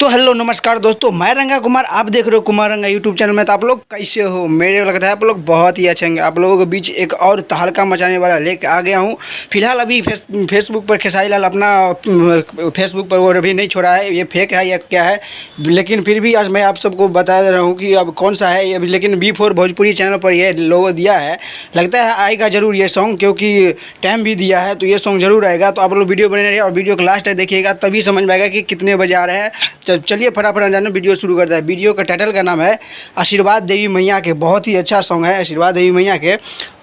तो हेलो नमस्कार दोस्तों, मैं रंगा कुमार। आप देख रहे हो कुमार रंगा यूट्यूब चैनल में। तो आप लोग कैसे हो? मेरे लगता है आप लोग बहुत ही अच्छे होंगे। आप लोगों के बीच एक और तहलका मचाने वाला लेके आ गया हूँ। फिलहाल अभी फेसबुक पर खेसारी लाल अपना फेसबुक पर वो अभी नहीं छोड़ा है, ये फेक है या क्या है, लेकिन फिर भी आज मैं आप सबको बता दे रहा हूँ कि अब कौन सा है। अभी लेकिन B4 भोजपुरी चैनल पर ये लोगो दिया है, लगता है आएगा ज़रूर ये सॉन्ग, क्योंकि टाइम भी दिया है तो ये सॉन्ग ज़रूर आएगा। तो आप लोग वीडियो बने रहिए और वीडियो को लास्ट तक देखिएगा, तभी समझ में आएगा कि कितने बजे आ रहे हैं। चलिए फटाफट जाने वीडियो शुरू करता है। वीडियो का टाइटल का नाम है आशीर्वाद देवी मैया के। बहुत ही अच्छा सॉन्ग है आशीर्वाद देवी मैया के,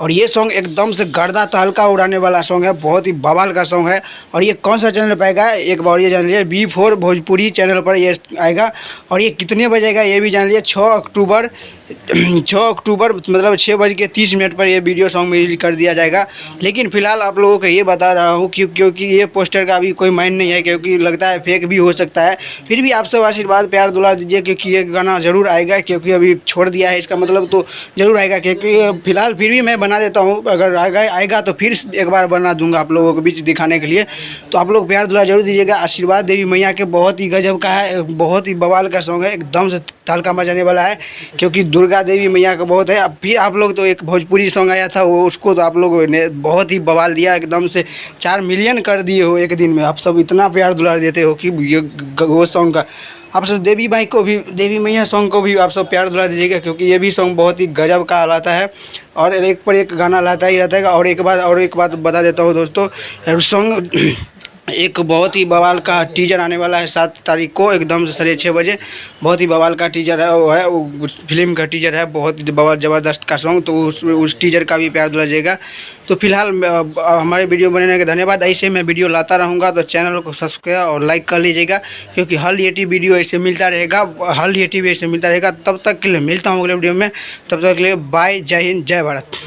और ये सॉन्ग एकदम से गर्दा तहलका उड़ाने वाला सॉन्ग है। बहुत ही बवाल का सॉन्ग है। और ये कौन सा चैनल पर आएगा एक बार ये जान लीजिए, B4 भोजपुरी चैनल पर ये आएगा। और ये कितने बजे आएगा ये भी जान लीजिए, 6 अक्टूबर 6 अक्टूबर मतलब 6:30 पर ये वीडियो सॉन्ग में रिलीज कर दिया जाएगा। लेकिन फिलहाल आप लोगों को ये बता रहा हूँ क्योंकि ये पोस्टर का अभी कोई माइंड नहीं है, क्योंकि लगता है फेक भी हो सकता है। फिर भी आप सब आशीर्वाद प्यार दुलार दीजिए, क्योंकि ये गाना ज़रूर आएगा, क्योंकि अभी छोड़ दिया है इसका मतलब तो ज़रूर आएगा। क्योंकि फिलहाल फिर भी मैं बना देता हूँ, अगर आएगा तो फिर एक बार बना दूंगा आप लोगों के बीच दिखाने के लिए। तो आप लोग प्यार दुलार जरूर दीजिएगा। आशीर्वाद देवी मैया के बहुत ही गजब का है, बहुत ही बवाल का सॉन्ग है, एकदम से तहलका मचाने वाला है। क्योंकि दुर्गा देवी मैया का बहुत है। अब भी आप लोग तो एक भोजपुरी सॉन्ग आया था वो, उसको तो आप लोगों ने बहुत ही बवाल दिया, एकदम से 4 मिलियन कर दिए हो एक दिन में। आप सब इतना प्यार दुलार देते हो कि ये वो सॉन्ग का आप सब देवी माई को भी, देवी मैया सॉन्ग को भी आप सब प्यार दुलार दीजिएगा, क्योंकि ये भी सॉन्ग बहुत ही गजब का लाता है और एक पर एक गाना लाता ही रहता है। और एक बात बता देता हूँ दोस्तों, सॉन्ग एक बहुत ही बवाल का टीजर आने वाला है 7 तारीख को, एकदम से 6:30 बजे। बहुत ही बवाल का टीजर है, वो फिल्म का टीजर है, बहुत ही बवाल ज़बरदस्त का सॉन्ग। तो उस टीजर का भी प्यार दिलाइएगा। तो फिलहाल हमारे वीडियो बनने के धन्यवाद। ऐसे मैं वीडियो लाता रहूँगा, तो चैनल को सब्सक्राइब और लाइक कर लीजिएगा, क्योंकि हर रिएटिव वीडियो ऐसे मिलता रहेगा, हर रिएटिव ऐसे मिलता रहेगा। तब तक के लिए मिलता हूँ अगले वीडियो में, तब तक के लिए बाय, जय हिंद, जय भारत।